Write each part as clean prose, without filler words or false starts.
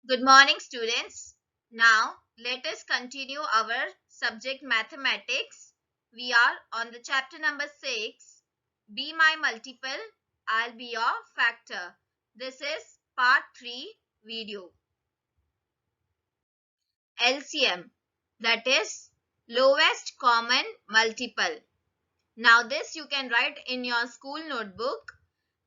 Good morning, students. Now, let us continue our subject mathematics. We are on the chapter number 6. Be my multiple, I'll be your factor. This is part 3 video. LCM, that is lowest common multiple. Now, this you can write in your school notebook.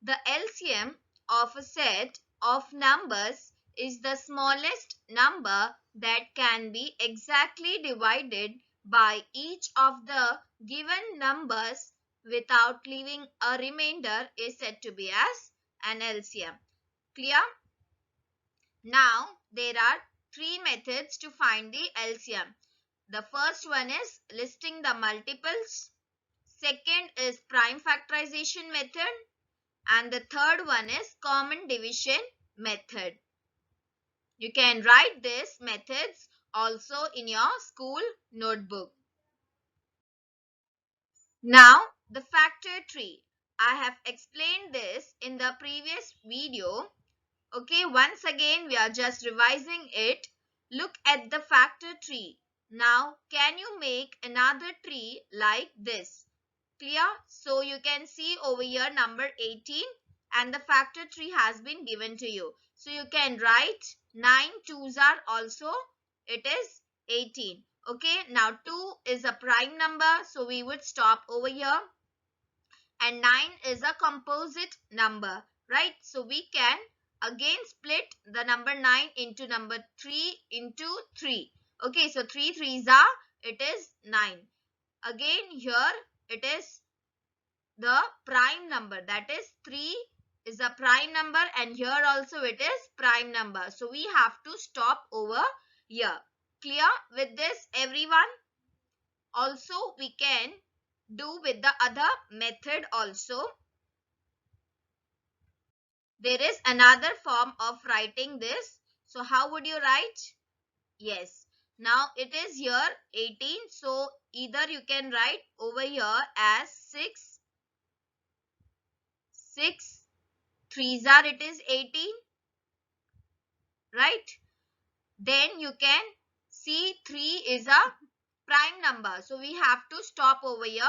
The LCM of a set of numbers is the smallest number that can be exactly divided by each of the given numbers without leaving a remainder is said to be as an LCM. Clear? Now, there are three methods to find the LCM. The first one is listing the multiples. Second is prime factorization method. And the third one is common division method. You can write these methods also in your school notebook. Now, the factor tree. I have explained this in the previous video. Okay, once again, we are just revising it. Look at the factor tree. Now, can you make another tree like this? Clear? So you can see over here number 18 and the factor tree has been given to you. So you can write 9 2s are also it is 18. Okay, now 2 is a prime number, so we would stop over here, and 9 is a composite number, right? So we can again split the number 9 into number 3 into 3. Okay, so 3 3s are it is 9. Again here it is the prime number, that is 3 is a prime number, and here also it is prime number. So we have to stop over here. Clear with this everyone? Also we can do with the other method also. There is another form of writing this. So how would you write? Yes. Now it is here 18. So either you can write over here as 6. 6 3s are it is 18, right? Then you can see 3 is a prime number, so we have to stop over here,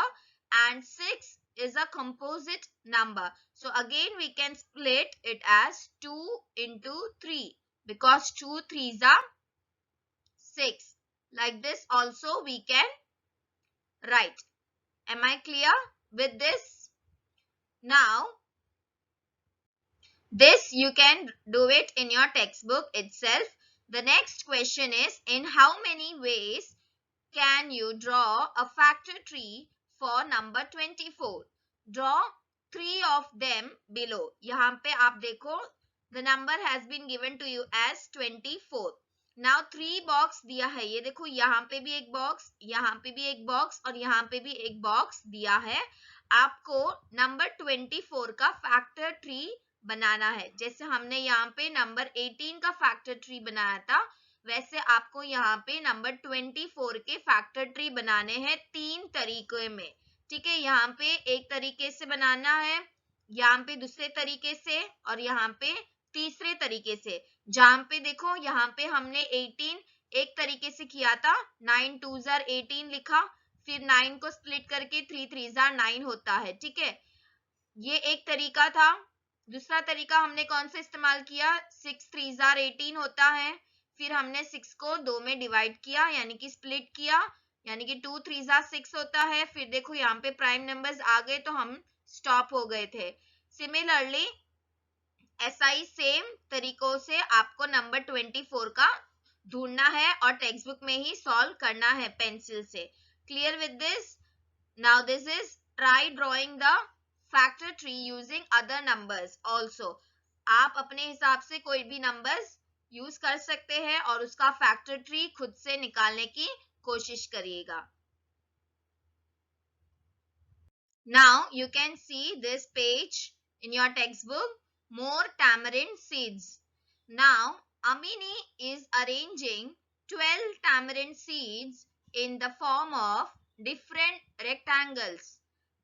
and 6 is a composite number, so again we can split it as 2 into 3 because 2 3s are 6. Like this also we can write. Am I clear with this? Now this you can do it in your textbook itself. The next question is, in how many ways can you draw a factor tree for number 24? Draw 3 of them below. यहाँ पे आप देखो, the number has been given to you as 24. Now 3 box दिया है, ये देखो यहाँ पे भी एक box, यहाँ पे भी एक box और यहाँ पे भी एक box दिया है. आपको नंबर 24 का फैक्टर ट्री बनाना है. जैसे हमने यहाँ पे नंबर 18 का फैक्टर ट्री बनाया था, वैसे आपको यहाँ पे नंबर 24 के फैक्टर ट्री बनाने हैं 3 तरीके में. ठीक है, यहाँ पे एक तरीके से बनाना है, यहाँ पे दूसरे तरीके से और यहाँ पे तीसरे तरीके से. जहाँ पे देखो यहाँ पे हमने 18 एक तरीके से किया था, 9 2s are 18 लिखा, फिर 9 को स्प्लिट करके 3 3s are 9 होता है. ठीक है, ये एक तरीका था. दूसरा तरीका हमने कौन सा इस्तेमाल किया, 6 3s are 18 होता है, फिर हमने 6 को 2 में डिवाइड किया यानी कि स्प्लिट किया, यानी कि 2 3s are 6 होता है. फिर देखो यहाँ पे प्राइम नंबर्स आ गए तो हम स्टॉप हो गए थे. सिमिलरली ऐसा ही सेम तरीकों से आपको नंबर 24 का ढूंढना है और टेक्स्ट बुक में ही सॉल्व करना है पेंसिल से. Clear with this? Now this is try drawing the factor tree using other numbers also. आप अपने हिसाब से कोई भी नंबर्स यूज कर सकते हैं और उसका फैक्टर ट्री खुद से निकालने की कोशिश करिएगा. Now you can see this page in your textbook, more tamarind seeds. Now Amini is arranging 12 tamarind seeds in the form of different rectangles.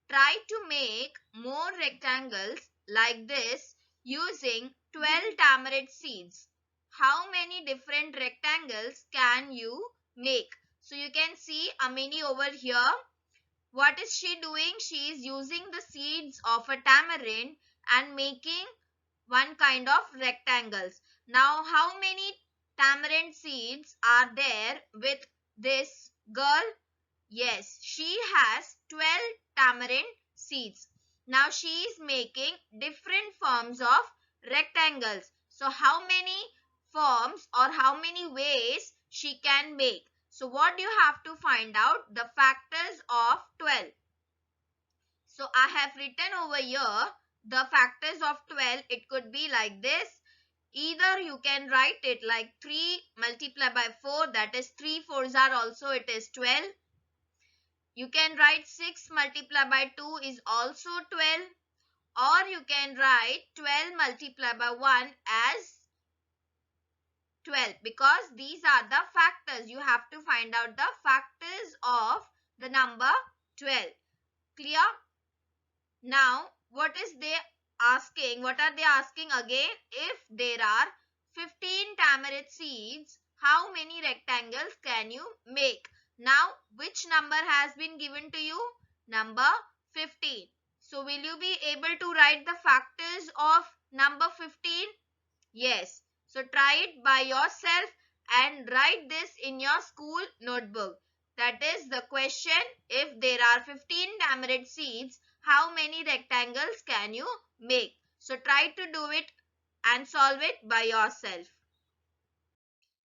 Try to make more rectangles like this using 12 tamarind seeds. how many different rectangles can you make? So you can see Amini over here. What is she doing? She is using the seeds of a tamarind and making one kind of rectangles. Now, how many tamarind seeds are there with this girl? Yes, she has 12 tamarind seeds. Now, she is making different forms of rectangles. So, how many forms or how many ways she can make? So, what do you have to find out? The factors of 12. So I have written over here the factors of 12. It could be like this. Either you can write it like 3 multiplied by 4, that is 3 fours are also it is 12. You can write 6 multiplied by 2 is also 12. Or you can write 12 multiplied by 1 as 12, because these are the factors. You have to find out the factors of the number 12. Clear? Now, what is they asking? What are they asking again? If there are 15 tamarind seeds, how many rectangles can you make? Now, which number has been given to you? Number 15. So, will you be able to write the factors of number 15? Yes. So, try it by yourself and write this in your school notebook. That is the question. If there are 15 tamarind seeds, how many rectangles can you make? So try to do it and solve it by yourself.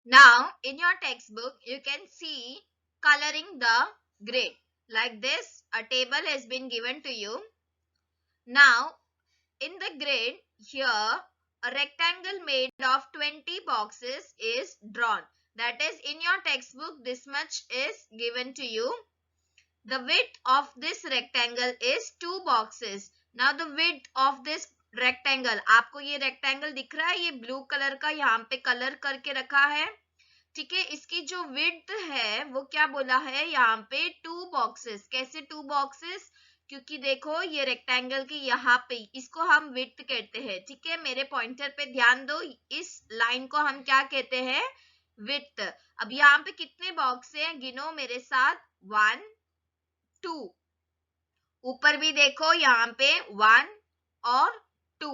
Now in your textbook you can see coloring the grid. Like this, a table has been given to you. Now in the grid here, a rectangle made of 20 boxes is drawn. That is, in your textbook this much is given to you. The width of this rectangle is 2 boxes. Now the width of this rectangle, आपको ये rectangle दिख रहा है, ये blue color का यहाँ पे color करके रखा है. ठीक है, इसकी जो width है वो क्या बोला है यहाँ पे 2 boxes. कैसे 2 boxes? क्योंकि देखो ये rectangle की यहाँ पे इसको हम width कहते हैं. ठीक है, मेरे pointer पे ध्यान दो, इस line को हम क्या कहते हैं? Width. अब यहाँ पे कितने box हैं? गिनो मेरे साथ. 1 2. ऊपर भी देखो यहाँ पे 1 और 2.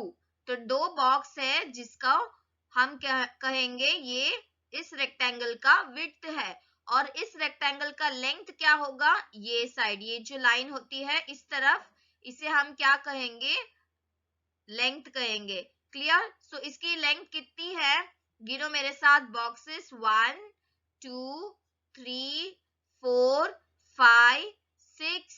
तो 2 बॉक्स है जिसका हम क्या कहेंगे, ये इस रेक्टेंगल का विड्थ है. और इस रेक्टेंगल का लेंथ क्या होगा? ये साइड, ये जो लाइन होती है इस तरफ, इसे हम क्या कहेंगे? लेंथ कहेंगे. क्लियर? सो इसकी लेंथ कितनी है? गिनो मेरे साथ बॉक्सेस. 1 2 3 4 5 6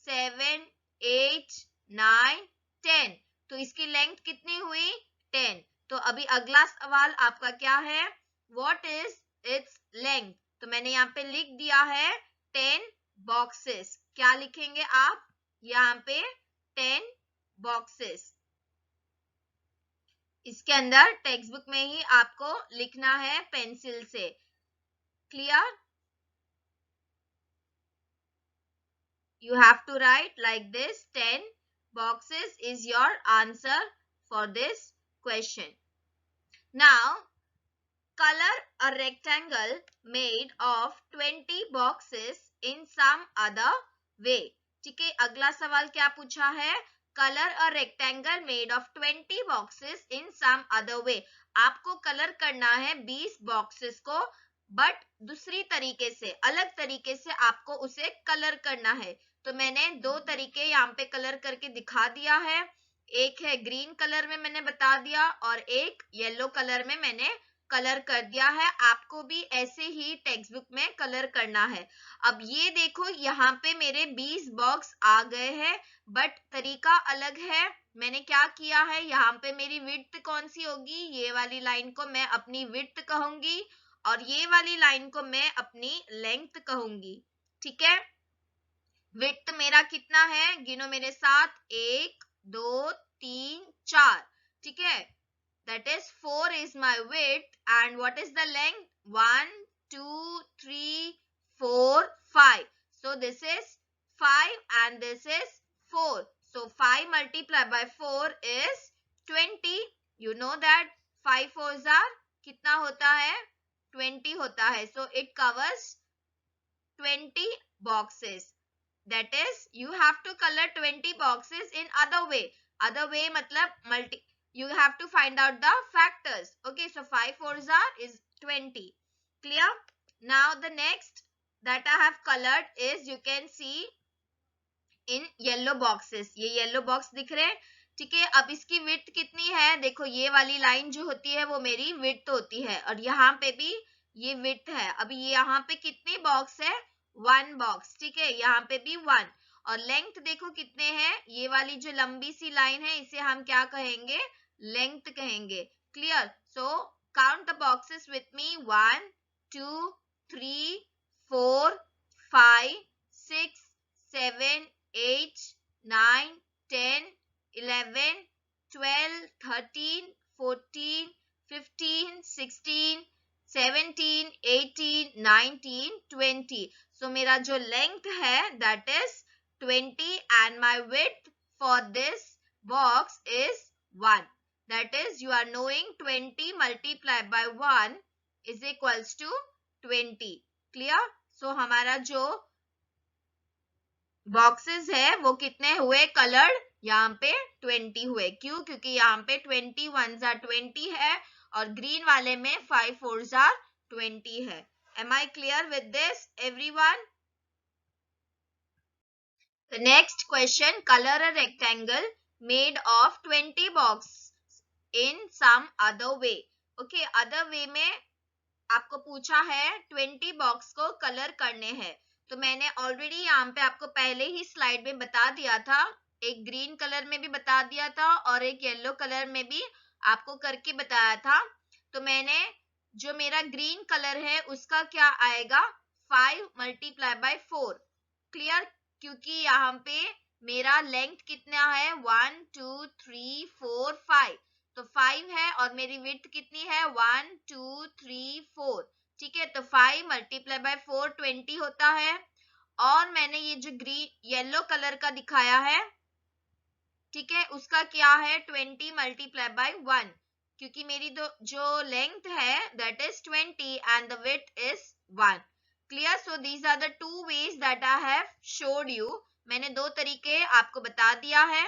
7 8 9 10. तो इसकी लेंथ कितनी हुई? 10. तो अभी अगला सवाल आपका क्या है? What is its length? तो मैंने यहाँ पे लिख दिया है 10 बॉक्सेस. क्या लिखेंगे आप? यहाँ पे 10 बॉक्सेस. इसके अंदर टेक्स्ट बुक में ही आपको लिखना है पेंसिल से. Clear? You have to write like this. 10 boxes is your answer for this question. Now, color a rectangle made of 20 boxes in some other way. ठीक है, अगला सवाल क्या पूछा है? Color a rectangle made of 20 boxes in some other way. आपको colour करना है 20 boxes को, बट दूसरी तरीके से, अलग तरीके से आपको उसे कलर करना है. तो मैंने 2 तरीके यहाँ पे कलर करके दिखा दिया है. एक है ग्रीन कलर में मैंने बता दिया और एक येलो कलर में मैंने कलर कर दिया है. आपको भी ऐसे ही टेक्स्ट बुक में कलर करना है. अब ये देखो यहाँ पे मेरे 20 बॉक्स आ गए हैं, बट तरीका अलग है. मैंने क्या किया है, यहाँ पे मेरी विड्थ कौन सी होगी? ये वाली लाइन को मैं अपनी विड्थ कहूंगी और ये वाली लाइन को मैं अपनी लेंथ कहूंगी. ठीक है, विड्थ मेरा कितना है? गिनो मेरे साथ. 1 2 3 4. ठीक है, that is 4 is my width. And what is the length? 1 2 3 4 5. So this is 5 and this is 4. So 5 multiplied by 4 is 20. You know that 5 fours are कितना होता है? 20 होता है. So it covers 20 boxes. That is, you have to color 20 boxes in other way. Other way matlab you have to find out the factors. Okay, so 5 fours is 20. Clear? Now the next that I have colored is, you can see in yellow boxes. ये yellow box दिख रहे हैं. ठीक है, अब इसकी width कितनी है? देखो ये वाली लाइन जो होती है वो मेरी width होती है, और यहाँ पे भी ये width है. अभी ये यहाँ पे कितनी बॉक्स है? 1 बॉक्स. ठीक है, यहाँ पे भी 1. और लेंथ देखो कितने हैं? ये वाली जो लंबी सी लाइन है इसे हम क्या कहेंगे? लेंथ कहेंगे. Clear? So count the boxes with me. 1 2 3 4 5 6 7 8 9 10 11 12 13 14 15 16 17 18 19 20. So मेरा जो length है that is 20 and my width for this box is 1. That is, you are knowing 20 multiplied by 1 is equals to 20. Clear? So हमारा जो boxes है वो कितने हुए coloured? यहाँ पे 20 हुए. क्यों? क्योंकि यहाँ पे 20 1s are 20 है और ग्रीन वाले में 5 4s are 20 है. Am I clear with this, everyone? The next question, color a rectangle made of 20 boxes in some other way. Okay, other way में आपको पूछा है 20 बॉक्स को कलर करने हैं. तो मैंने ऑलरेडी यहाँ पे आपको पहले ही स्लाइड में बता दिया था. एक ग्रीन कलर में भी बता दिया था और एक येलो कलर में भी आपको करके बताया था. तो मैंने जो मेरा ग्रीन कलर है उसका क्या आएगा? 5 multiplied by 4. क्लियर? क्योंकि यहाँ पे मेरा लेंथ कितना है? 1 2 3 4 5. तो 5 है और मेरी विड्थ कितनी है? 1 2 3 4. ठीक है, तो 5 multiplied by 4 20 होता है. और मैंने ये जो ग्रीन येलो कलर का दिखाया है, ठीक है, उसका क्या है? 20 multiplied by 1. क्योंकि मेरी जो लेंथ है that is 20 and the width is 1. Clear? So these are the two ways that I have showed you. मैंने दो तरीके आपको बता दिया है.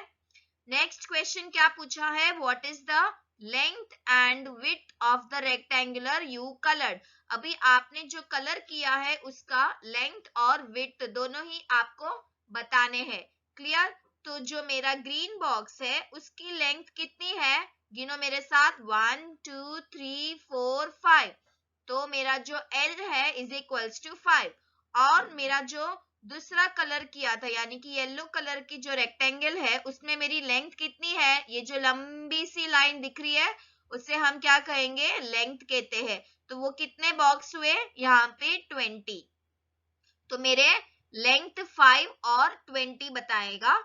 नेक्स्ट क्वेश्चन क्या पूछा है? What is the length and width of the rectangular you coloured. अभी आपने जो कलर किया है उसका लेंथ और विड्थ दोनों ही आपको बताने हैं. क्लियर? तो जो मेरा ग्रीन बॉक्स है उसकी लेंथ कितनी है? गिनो मेरे साथ. 1 2 3 4 5. तो मेरा जो L है इज इक्वल्स टू 5. और मेरा जो दूसरा कलर किया था यानी कि येलो कलर की जो रेक्टेंगल है उसमें मेरी लेंथ कितनी है? ये जो लंबी सी लाइन दिख रही है उसे हम क्या कहेंगे? लेंथ कहते हैं. तो वो कितने बॉक्स हुए? यहाँ पे 20. तो मेरे लेंथ 5 और 20 बताएगा.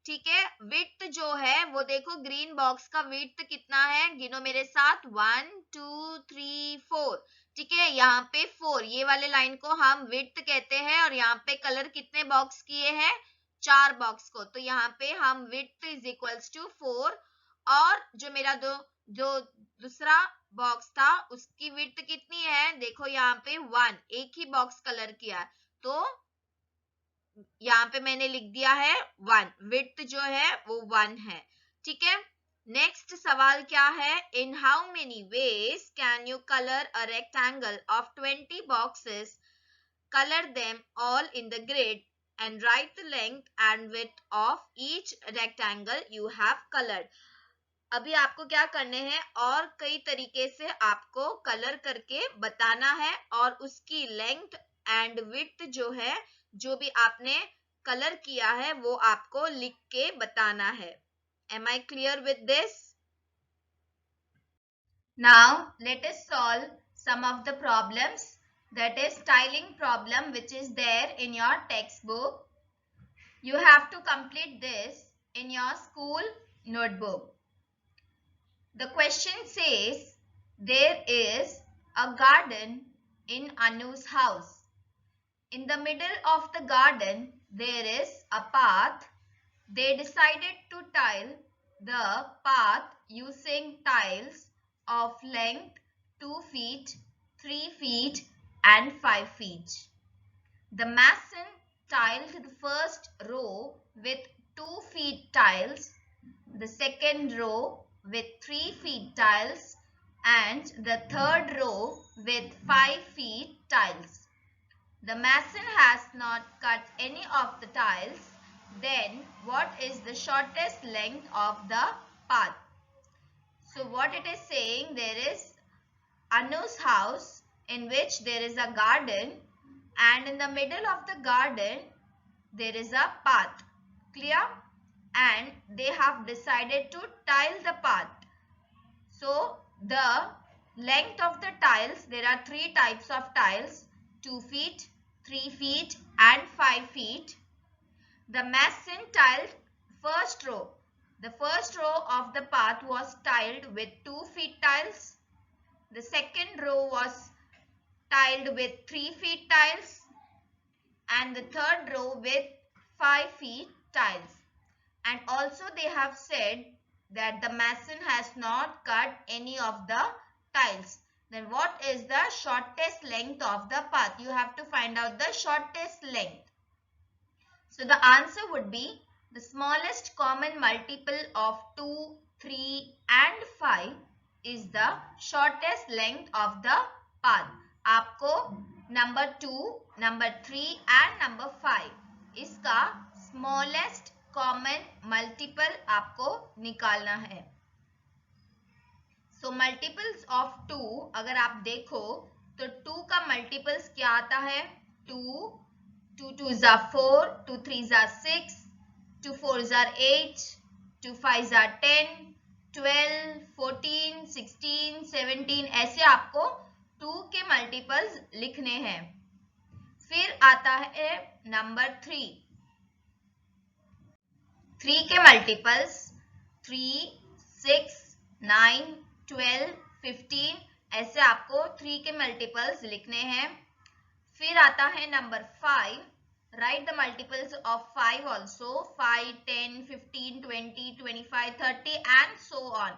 ठीक है, विड्थ जो है वो देखो ग्रीन बॉक्स का विड्थ कितना है? गिनो मेरे साथ. 1 2 3 4. ठीक है, यहाँ पे 4, ये वाले लाइन को हम विड्थ कहते हैं और यहाँ पे कलर कितने बॉक्स किए हैं? 4 बॉक्स को. तो यहाँ पे हम विड्थ इज इक्वल्स टू 4. और जो मेरा जो दूसरा बॉक्स था उसकी विड्थ कितनी है? देखो यहाँ पे 1, एक ही बॉक्स कलर किया है तो यहाँ पे मैंने लिख दिया है 1. विड्थ जो है वो 1 है. ठीक है, नेक्स्ट सवाल क्या है? In how many ways can you colour a rectangle of 20 boxes? Colour them all in the grid and right the length and width of each rectangle you have coloured. अभी आपको क्या करने हैं? और कई तरीके से आपको कलर करके बताना है और उसकी लेंथ एंड विड्थ जो है, जो भी आपने कलर किया है वो आपको लिख के बताना है. Am I clear with this? Now let us solve some of the problems, that is tiling problem, which is there in your textbook. You have to complete this in your school notebook. The question says there is a garden in Anu's house. In the middle of the garden there is a path. They decided to tile the path using tiles of length 2 feet, 3 feet and 5 feet. The mason tiled the first row with 2 feet tiles, the second row with 3 feet tiles and the third row with 5 feet tiles. The mason has not cut any of the tiles. Then what is the shortest length of the path? So what it is saying, there is Anu's house in which there is a garden, and in the middle of the garden there is a path. Clear? And they have decided to tile the path. So the length of the tiles, there are 3 types of tiles, 2 feet, 3 feet and 5 feet. The mason tiled first row. The first row of the path was tiled with 2 feet tiles. The second row was tiled with 3 feet tiles and the third row with 5 feet tiles. And also they have said that the mason has not cut any of the tiles. Then what is the shortest length of the path? You have to find out the shortest length. So the answer would be the smallest common multiple of 2, 3 and 5 is the shortest length of the path. आपको number 2, number 3 and number 5 इसका smallest common multiple आपको निकालना है. So multiples of 2 अगर आप देखो तो 2 का multiples क्या आता है? 2, 2 2s are 4, 2 3s are 6, 2 4s are 8, 2 5s are 10, 12, 14, 16, 17 ऐसे आपको 2 के multiples लिखने हैं. फिर आता है नंबर 3. 3 के multiples 3, 6, 9, 12, 15 ऐसे आपको 3 के multiples लिखने हैं. फिर आता है number 5. Write the multiples of 5 also. 5, 10, 15, 20, 25, 30 and so on.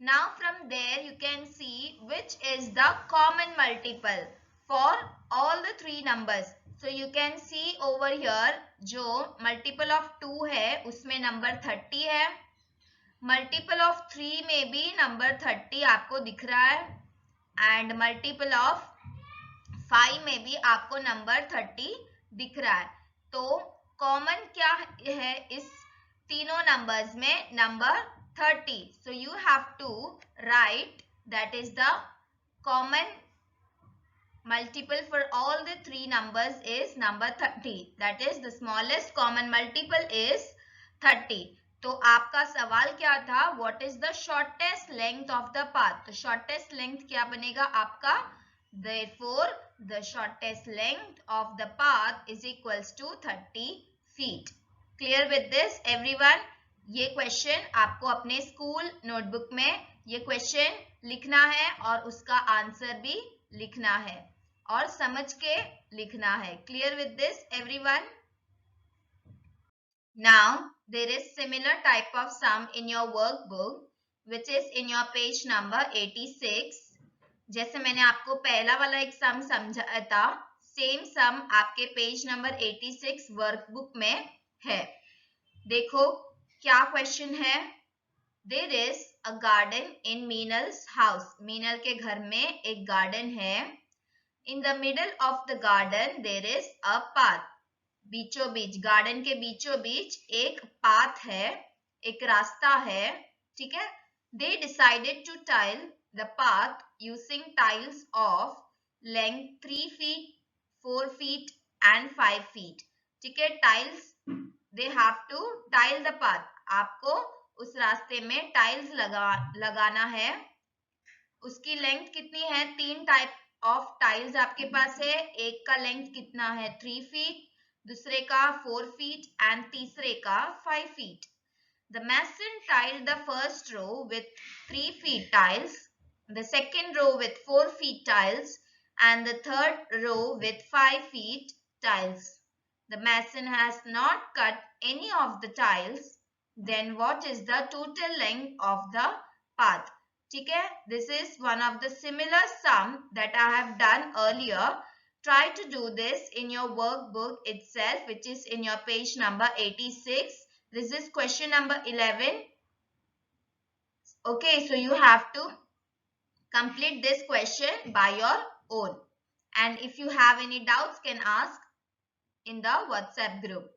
Now from there you can see which is the common multiple for all the 3 numbers. So you can see over here जो multiple of 2 है उसमें number 30 है. Multiple of 3 में भी number 30 आपको दिख रहा है. And multiple of 5 में भी आपको नंबर 30 दिख रहा है. तो कॉमन क्या है इस तीनों नंबर्स में? Number 30. So you have to write that is the common multiple for all the 3 numbers is number 30. That is the smallest common multiple is 30. तो आपका सवाल क्या था? What is the shortest length of the path? तो shortest length क्या बनेगा आपका? Therefore, the shortest length of the path is equals to 30 feet. Clear with this everyone? ये क्वेश्चन आपको अपने स्कूल नोटबुक में ये क्वेश्चन लिखना है और उसका आंसर भी लिखना है और समझ के लिखना है. Clear with this everyone? Now there is similar type of sum in your workbook which is in your page number 86. जैसे मैंने आपको पहला वाला एक सम समझाया था, सेम सम आपके पेज नंबर 86 वर्कबुक में है. देखो क्या क्वेश्चन है. There is a garden in Meenal's house. Meenal के घर में एक गार्डन है. In the middle of the garden there is a path. बीचों बीच, गार्डन के बीचों बीच एक पाथ है, एक रास्ता है. ठीक है. They decided to tile the path using tiles of length 3 feet, 4 feet and 5 feet. ठीक है. Tiles they have to tile the path. आपको उस रास्ते में टाइल्स लगाना है. उसकी लेंथ कितनी है? 3 टाइप ऑफ टाइल्स आपके पास है. एक का लेंथ कितना है? 3 feet, दूसरे का 4 feet and तीसरे का 5 feet. The mason tiled the first row with 3 feet tiles, the second row with 4 feet tiles and the third row with 5 feet tiles. The mason has not cut any of the tiles. Then what is the total length of the path? ठीक है, this is one of the similar sum that I have done earlier. Try to do this in your workbook itself, which is in your page number 86. This is question number 11. Okay, so you have to complete this question by your own. And if you have any doubts, can ask in the WhatsApp group.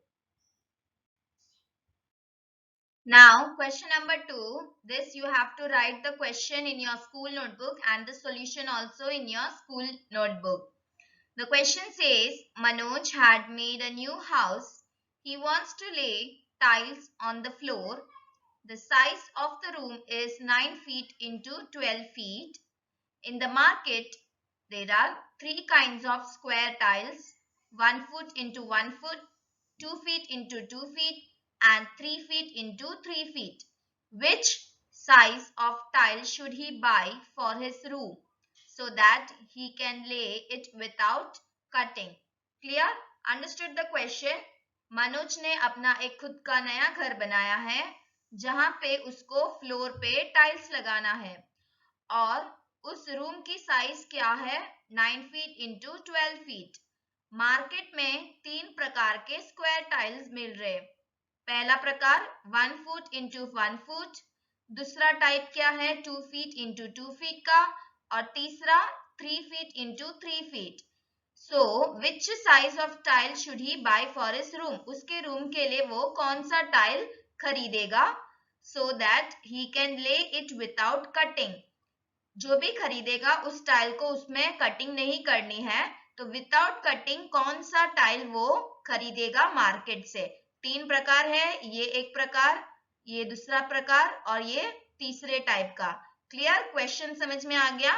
Now, question number 2. This you have to write the question in your school notebook and the solution also in your school notebook. The question says, Manoj had made a new house. He wants to lay tiles on the floor. The size of the room is 9 feet into 12 feet. In the market, there are 3 kinds of square tiles, 1 foot into 1 foot, 2 feet into 2 feet, and 3 feet into 3 feet. Which size of tile should he buy for his room so that he can lay it without cutting? Clear? Understood the question? Manoj ने अपना एक खुद का नया घर बनाया है जहां पे उसको फ्लोर पे टाइल्स लगाना है और उस रूम की साइज क्या है 9 फीट इंटू 12 फीट। मार्केट में 3 प्रकार के स्क्वायर टाइल्स मिल रहे। पहला प्रकार 1 फुट इंटू 1 फुट, दूसरा टाइप क्या है 2 फीट इंटू 2 फीट का और तीसरा 3 feet into 3 feet. So which size of tile should he buy for his room? उसके रूम के लिए वो कौन सा टाइल खरीदेगा so that he can lay it without cutting? जो भी खरीदेगा उस टाइल को उसमें कटिंग नहीं करनी है, तो विदाउट कटिंग कौन सा टाइल वो खरीदेगा मार्केट से? 3 प्रकार है, ये एक प्रकार, ये दूसरा प्रकार और ये तीसरे टाइप का। क्लियर? क्वेश्चन समझ में आ गया?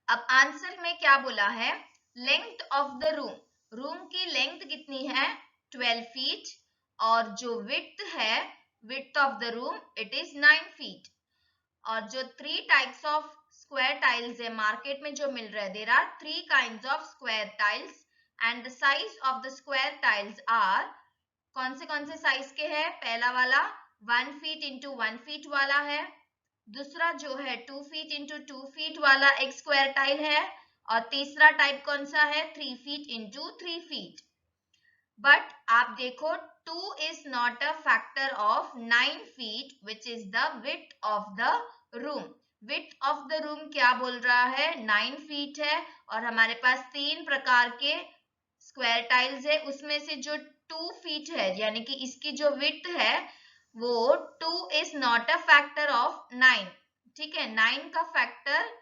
अब आंसर में क्या बोला है? Length of the room, room की लेंथ कितनी है 12 फीट और जो विड्थ है, width of the room it is 9 feet. और जो 3 टाइप्स ऑफ स्क्वायर टाइल्स है मार्केट में जो मिल रहा है, there are 3 kinds of square tiles and the size of the square tiles are, कौन से साइज के हैं? पहला वाला 1 फीट इंटू 1 फीट वाला है, दूसरा जो है 2 फीट इंटू 2 फीट वाला एक स्क्वायर टाइल है और तीसरा टाइप कौन सा है 3 फीट इंटू 3 फीट। बट आप देखो 2 is not a factor of 9 feet which is the width of the room. width of the room क्या बोल रहा है 9 feet है और हमारे पास 3 प्रकार के स्क्वायर टाइल्स है, उसमें से जो 2 feet है यानी कि इसकी जो width है वो 2 is not a factor of 9। ठीक है, 9 का फैक्टर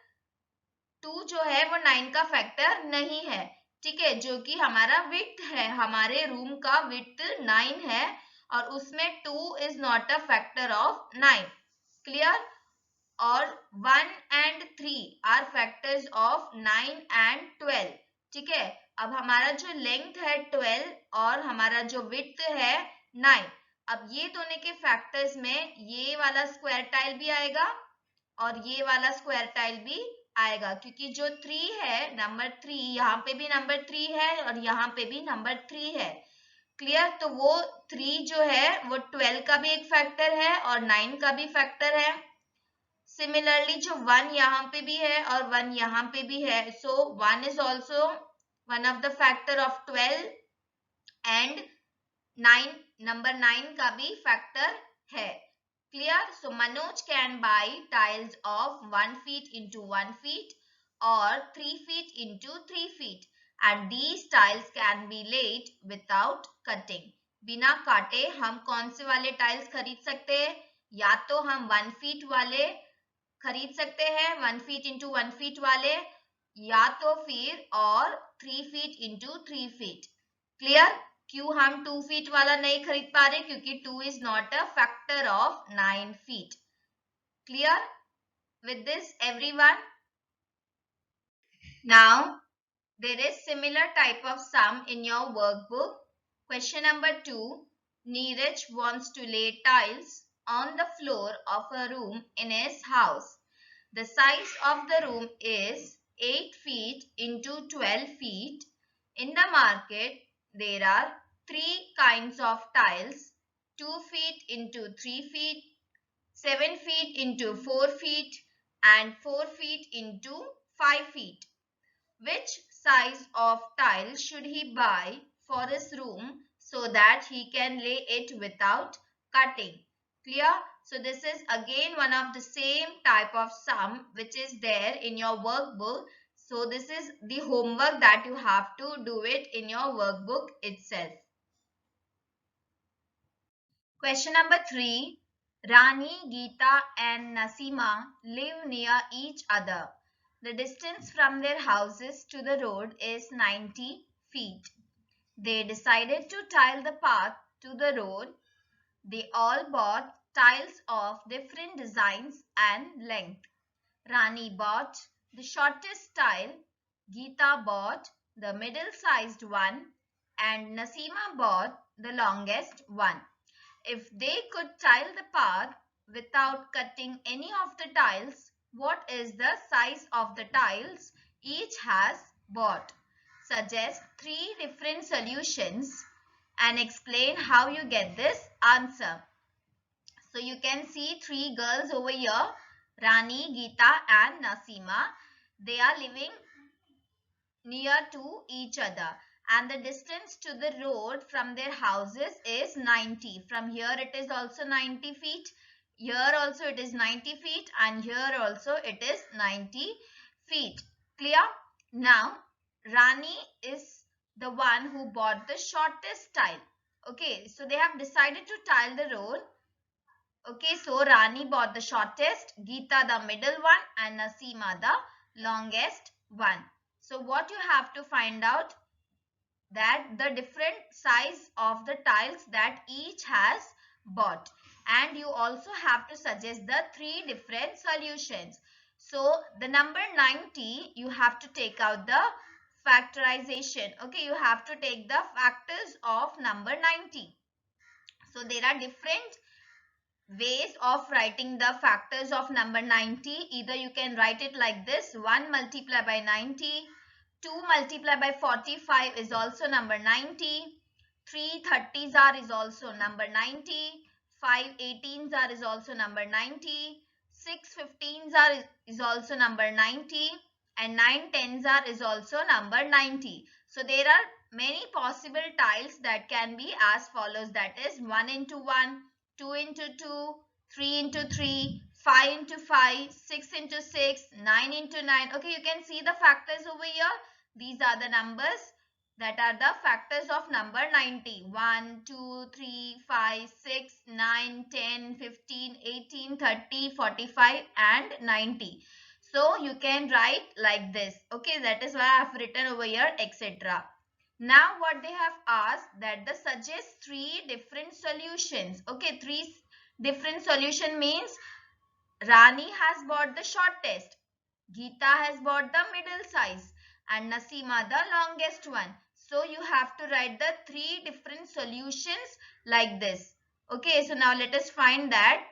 2 जो है वो 9 का फैक्टर नहीं है। ठीक है, जो कि हमारा विड्थ है, हमारे रूम का विड्थ 9 है और उसमें 2 is not a factor of 9। Clear? और 1 and 3 are factors of 9 and 12। ठीक है, अब हमारा जो लेंथ है 12 और हमारा जो विड्थ है 9, अब ये दोनों के फैक्टर्स में ये वाला स्क्वायर टाइल भी आएगा और ये वाला स्क्वायर टाइल भी आएगा, क्योंकि जो 3 है नंबर 3, यहाँ पे भी नंबर 3 है और यहाँ पे भी नंबर 3 है। क्लियर? तो वो 3 जो है वो 12 का भी एक फैक्टर है और 9 का भी फैक्टर है। सिमिलरली जो 1 यहाँ पे भी है और 1 यहाँ पे भी है, सो 1 is also one of the factor of 12 and 9, number 9 का भी फैक्टर है। Clear? So Manoj can buy tiles of 1 feet into 1 feet or 3 feet into 3 feet and these tiles can be laid without cutting. बिना काटे हम कौन से वाले tiles खरीद सकते हैं? या तो हम 1 फीट वाले खरीद सकते हैं, 1 फीट इंटू 1 फीट वाले, या तो फिर और 3 फीट इंटू 3 फीट। क्लियर? क्यों हम 2 फीट वाला नहीं खरीद पा रहे? क्योंकि 2 is not a factor of 9 feet. Clear with this everyone? Now there is similar type of sum in your workbook. Question number 2. Neeraj wants to lay tiles on the floor of a room in his house. The size of the room is 8 feet into 12 feet. In the market there are 3 kinds of tiles, 2 feet into 3 feet, 7 feet into 4 feet and 4 feet into 5 feet. Which size of tile should he buy for his room so that he can lay it without cutting? Clear? So this is again one of the same type of sum which is there in your workbook. So this is the homework that you have to do it in your workbook itself. Question number 3. Rani, Geeta and Nasima live near each other. The distance from their houses to the road is 90 feet. They decided to tile the path to the road. They all bought tiles of different designs and length. Rani bought the shortest tile, Geeta bought the middle-sized one, and Nasima bought the longest one. If they could tile the path without cutting any of the tiles, what is the size of the tiles each has bought? Suggest 3 different solutions and explain how you get this answer. So you can see 3 girls over here, Rani, Geeta and Nasima. They are living near to each other and the distance to the road from their houses is 90. From here it is also 90 feet. Here also it is 90 feet and here also it is 90 feet. Clear? Now Rani is the one who bought the shortest tile. Okay, so they have decided to tile the road. Okay, so Rani bought the shortest, Geeta the middle one and Nasima the longest one. So what you have to find out that the different size of the tiles that each has bought, and you also have to suggest the 3 different solutions. So the number 90 you have to take out the factorization. Okay, you have to take the factors of number 90. So there are different ways of writing the factors of number 90. Either you can write it like this: 1 multiplied by 90, 2 multiplied by 45 is also number 90, 3 30s are is also number 90, 5 18s are is also number 90, 6 15s are is also number 90, and 9 10s are is also number 90. So there are many possible tiles that can be as follows, that is 1 into 1, 2 into 2, 3 into 3, 5 into 5, 6 into 6, 9 into 9. Okay, you can see the factors over here. These are the numbers that are the factors of number 90. 1, 2, 3, 5, 6, 9, 10, 15, 18, 30, 45 and 90. So you can write like this. Okay, that is why I have written over here etc. Now what they have asked that the suggest 3 different solutions. Okay, 3 different solution means Rani has bought the shortest, Geeta has bought the middle size and Nasima the longest one. So you have to write the 3 different solutions like this. Okay, so now let us find that.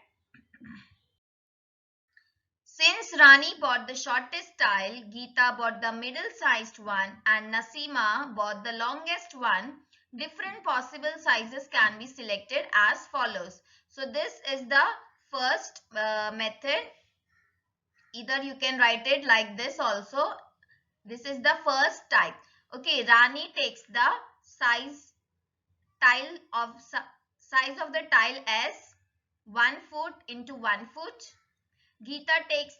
Since Rani bought the shortest tile, Geeta bought the middle-sized one and Nasima bought the longest one, different possible sizes can be selected as follows. So this is the first method. Either you can write it like this also. This is the first type. Okay, Rani takes the size of the tile as 1 foot into 1 foot. Geeta takes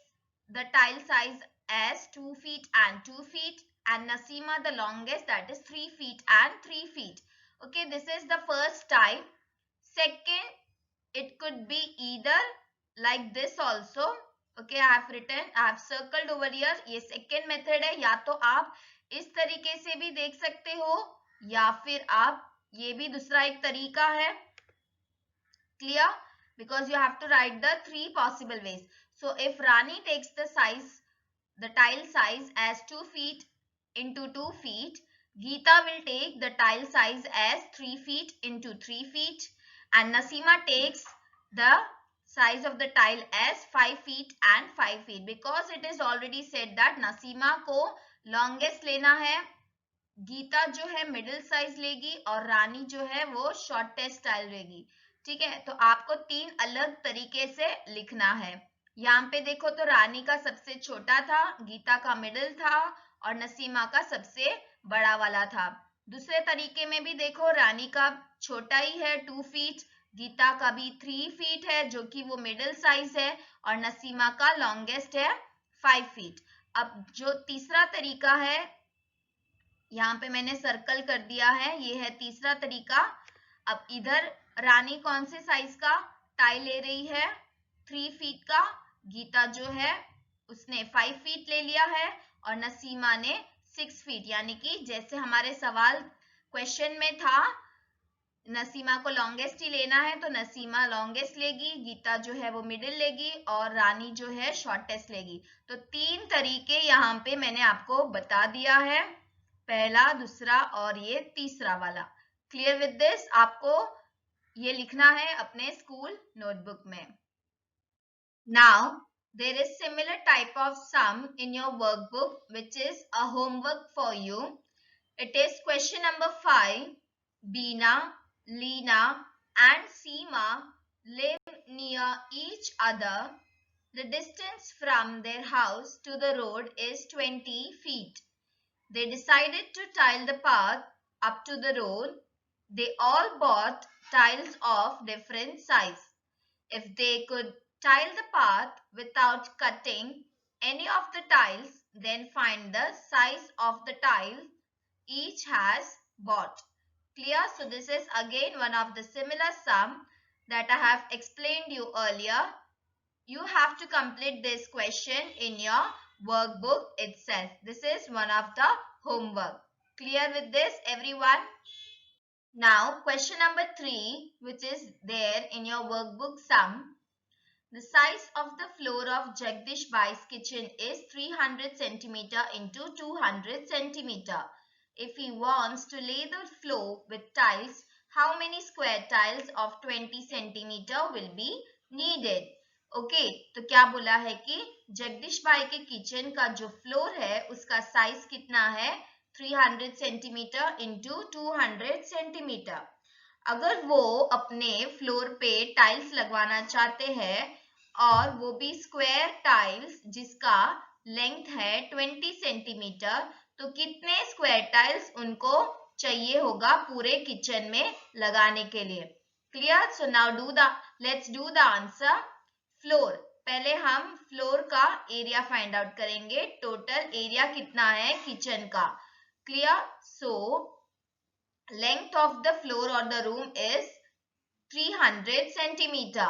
the tile size as 2 feet and 2 feet, and Nasima the longest, that is 3 feet and 3 feet. Okay, this is the first type. Second, it could be either like this also. Okay, I have circled over here. ये second method है. या तो आप इस तरीके से भी देख सकते हो या फिर आप ये भी दूसरा एक तरीका है. Clear? Because you have to write the 3 possible ways. So if Rani takes the tile size as 2 feet into 2 feet, Geeta will take the tile size as 3 feet into 3 feet, and Nasima takes the size of the tile as 5 feet and 5 feet. Because it is already said that Nasima को longest लेना है, गीता जो है middle size लेगी और रानी जो है वो शॉर्टेस्ट टाइल लेगी. ठीक है, तो आपको 3 अलग तरीके से लिखना है. यहाँ पे देखो तो रानी का सबसे छोटा था, गीता का मिडिल था और नसीमा का सबसे बड़ा वाला था। दूसरे तरीके में भी देखो, रानी का छोटा ही है 2 फीट, गीता का भी 3 फीट है जो कि वो मिडिल साइज है, और नसीमा का लॉन्गेस्ट है 5 फीट। अब जो तीसरा तरीका है, यहाँ पे मैंने सर्कल कर दिया है, ये है तीसरा तरीका। अब इधर रानी कौन से साइज का टाई ले रही है? 3 फीट का। गीता जो है उसने 5 फीट ले लिया है और नसीमा ने 6 फीट, यानी कि जैसे हमारे सवाल क्वेश्चन में था नसीमा को लॉन्गेस्ट ही लेना है, तो नसीमा लॉन्गेस्ट लेगी, गीता जो है वो मिडिल लेगी और रानी जो है शॉर्टेस्ट लेगी। तो 3 तरीके यहाँ पे मैंने आपको बता दिया है, पहला, दूसरा और ये तीसरा वाला। Clear with this? आपको ये लिखना है अपने स्कूल नोटबुक में। Now, there is similar type of sum in your workbook, which is a homework for you. It is question number 5. Beena, Leena and Seema live near each other. The distance from their house to the road is 20 feet. They decided to tile the path up to the road. They all bought tiles of different size. If they could tile the path without cutting any of the tiles, then find the size of the tile each has bought. Clear? So this is again one of the similar sum that I have explained you earlier. You have to complete this question in your workbook itself. This is one of the homework. Clear with this, everyone? Now, question number 3, which is there in your workbook sum. The size of the floor of Jagdish Bai's kitchen is 300 cm into 200 cm. If he wants to lay the floor with tiles, how many square tiles of 20 cm will be needed? Okay, तो क्या बोला है कि जगदीश भाई के kitchen का जो floor है उसका साइज कितना है? 300 सेंटीमीटर इंटू 200 सेंटीमीटर। अगर वो अपने फ्लोर पे टाइल्स लगवाना चाहते हैं और वो भी स्क्वायर टाइल्स जिसका लेंथ है 20 सेंटीमीटर, तो कितने स्क्वायर टाइल्स उनको चाहिए होगा पूरे किचन में लगाने के लिए? Clear? So now let's do the answer. Floor, पहले हम फ्लोर का एरिया फाइंड आउट करेंगे। टोटल एरिया कितना है किचन का? Clear? So length of the floor or the room is 300 centimeter.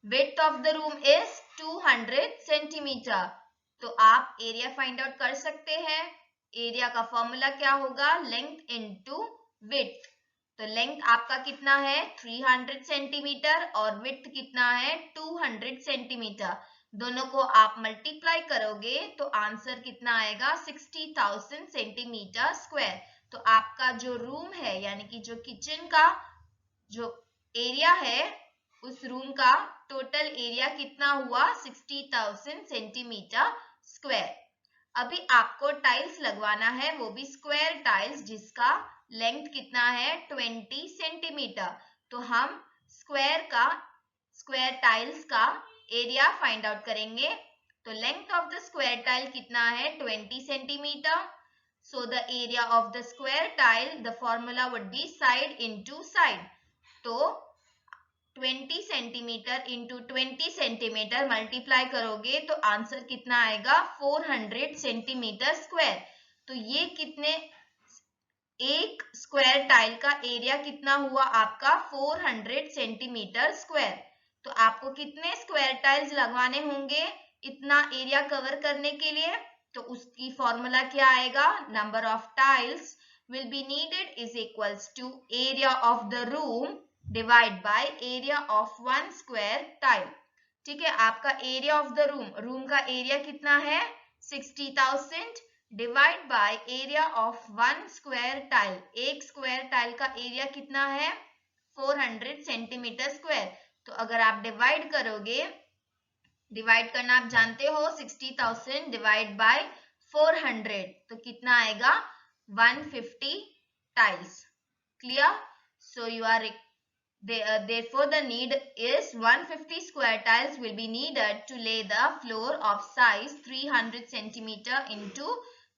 Width of the room is 200 centimeter. तो आप area find out कर सकते हैं। एरिया का फॉर्मूला क्या होगा? Length into width. तो लेंथ आपका कितना है? 300 सेंटीमीटर और विड्थ कितना है? 200 सेंटीमीटर। दोनों को आप मल्टीप्लाई करोगे तो आंसर कितना आएगा? 60,000 सेंटीमीटर स्क्वायर। तो आपका जो रूम है यानी कि जो किचन का जो एरिया है उस रूम का टोटल एरिया कितना हुआ? 60,000 सेंटीमीटर स्क्वायर। अभी आपको टाइल्स लगवाना है, वो भी स्क्वायर टाइल्स जिसका लेंथ कितना है? 20 सेंटीमीटर। तो हम स्क्वायर टाइल्स का एरिया फाइंड आउट करेंगे। तो length of the square tile कितना है? 20 centimetre. So the area of the square tile, the formula would be side into side. तो 20 सेंटीमीटर इंटू 20 सेंटीमीटर मल्टीप्लाई करोगे तो आंसर कितना आएगा? 400 सेंटीमीटर स्क्वायर। तो ये कितने, एक स्क्वायर टाइल का एरिया कितना हुआ आपका? 400 सेंटीमीटर स्क्वायर। तो आपको कितने स्क्वायर टाइल्स लगवाने होंगे इतना एरिया कवर करने के लिए? तो उसकी फॉर्मूला क्या आएगा? Number of tiles will be needed is equals to area of the room divide by area of one square tile. ठीक है, आपका एरिया ऑफ द रूम का एरिया कितना है? 60,000 divide by area of one square tile. एक square tile का area कितना है? 400 सेंटीमीटर स्क्वायर। तो अगर आप डिवाइड करोगे, डिवाइड करना आप जानते हो, 60,000 डिवाइड बाय 400 तो कितना आएगा? 150 tiles. Clear? So you are Therefore, the need is 150 square tiles will be needed to lay the floor of size 300 centimeter into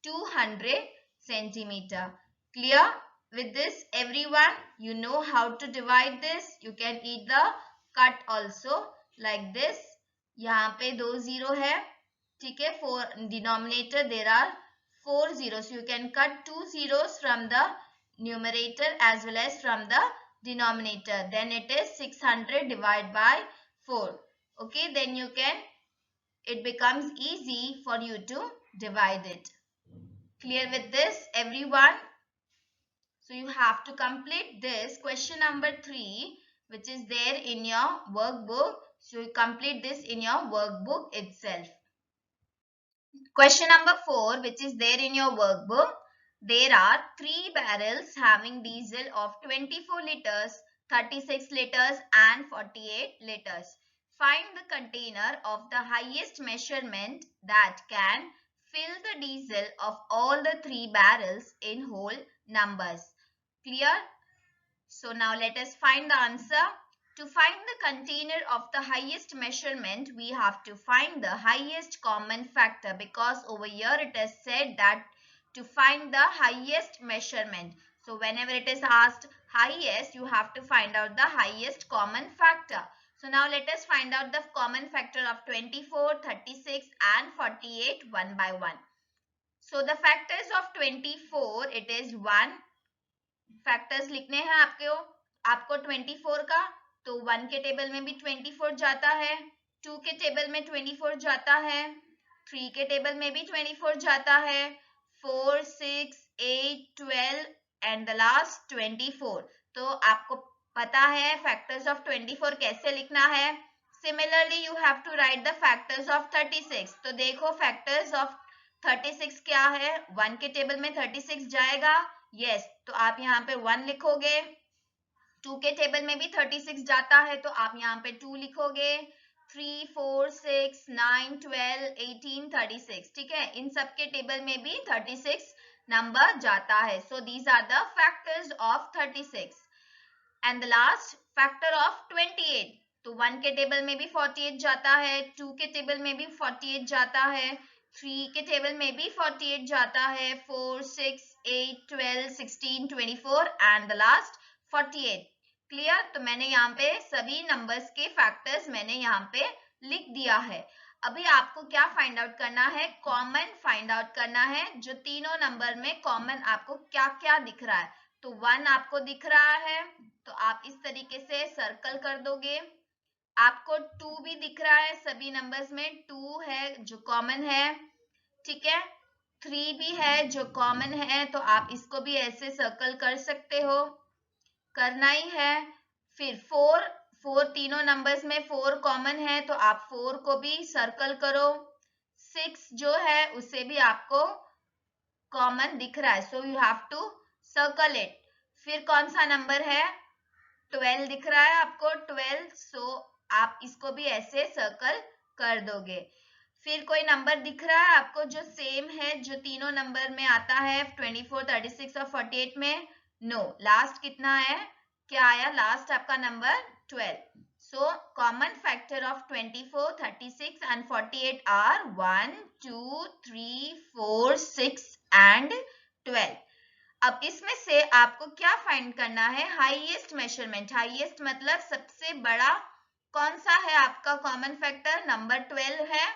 200 centimeter. Clear? With this, everyone, you know how to divide this. You can either cut also like this. यहाँ पे 2 0 है, ठीक है. For denominator there are 4 zeros. You can cut 2 zeros from the numerator as well as from the denominator. Then it is 600 divided by 4. Okay, then you can, it becomes easy for you to divide it. Clear with this, everyone? So you have to complete this question number 3, which is there in your workbook. So you complete this in your workbook itself. Question number 4, which is there in your workbook. There are 3 barrels having diesel of 24 liters, 36 liters and 48 liters. Find the container of the highest measurement that can fill the diesel of all the 3 barrels in whole numbers. Clear? So now let us find the answer. To find the container of the highest measurement, we have to find the highest common factor, because over here it is said that to find the highest measurement. So whenever it is asked highest, you have to find out the highest common factor. So now let us find out the common factor of 24, 36 and 48 one by one. So the factors of 24, it is 1. Factors लिखने हैं आपको 24 का, तो 1 के table में भी 24 जाता है, 2 के टेबल में 24 जाता है, 3 के टेबल में भी 24 जाता है, 4, 6, 8, 12 एंड द लास्ट 24. तो आपको पता है फैक्टर्स ऑफ 24 कैसे लिखना है. Similarly you have to write the factors of 36. तो देखो फैक्टर्स ऑफ 36 क्या है. 1 के टेबल में 36 जाएगा. यस, तो आप यहाँ पे 1 लिखोगे. 2 के टेबल में भी 36 जाता है, तो आप यहाँ पे 2 लिखोगे. 3, 4, 6, 9, 12, 18, 36. ठीक है, इन सब के टेबल में भी 36 नंबर जाता है. So these are the factors of 36. And the last factor of 28. तो 1 के टेबल में भी 48 जाता है, 2 के टेबल में भी 48 जाता है, 3 के टेबल में भी 48 जाता है, 4, 6, 8, 12, 16, 24 एंड द लास्ट 48. क्लियर? तो मैंने यहाँ पे सभी नंबर्स के फैक्टर्स मैंने यहाँ पे लिख दिया है. अभी आपको क्या फाइंड आउट करना है? कॉमन फाइंड आउट करना है. जो तीनों नंबर में कॉमन आपको क्या क्या दिख रहा है. तो 1 आपको दिख रहा है, तो आप इस तरीके से सर्कल कर दोगे. आपको 2 भी दिख रहा है, सभी नंबर्स में 2 है जो कॉमन है. ठीक है, 3 भी है जो कॉमन है, तो आप इसको भी ऐसे सर्कल कर सकते हो, करना ही है. फिर 4 तीनों नंबर्स में 4 कॉमन है, तो आप 4 को भी सर्कल करो. 6 जो है उसे भी आपको कॉमन दिख रहा है, so you have to circle it. फिर कौन सा नंबर है? 12 दिख रहा है आपको, 12, सो आप इसको भी ऐसे सर्कल कर दोगे. फिर कोई नंबर दिख रहा है आपको जो सेम है, जो तीनों नंबर में आता है 24, 36 और 48 में? नो. लास्ट कितना है? क्या आया लास्ट आपका number? 12. So common factor of 24, 36 and 48 are 1, 2, 3, 4, 6 and 12. अब इसमें से आपको क्या फाइंड करना है? Highest measurement. हाईएस्ट मतलब सबसे बड़ा कौन सा है आपका कॉमन फैक्टर? नंबर 12 है.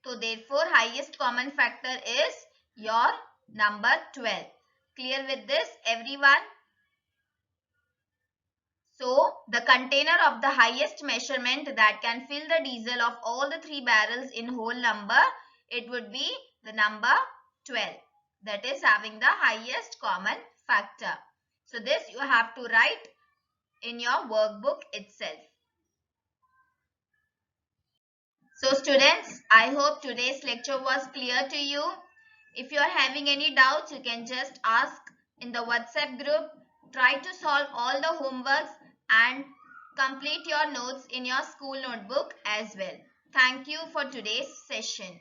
So therefore highest common factor is your number 12. Clear with this everyone? So the container of the highest measurement that can fill the diesel of all the 3 barrels in whole number, it would be the number 12. That is having the highest common factor. So this you have to write in your workbook itself. So students, I hope today's lecture was clear to you. If you are having any doubts, you can just ask in the WhatsApp group. Try to solve all the homeworks and complete your notes in your school notebook as well. Thank you for today's session.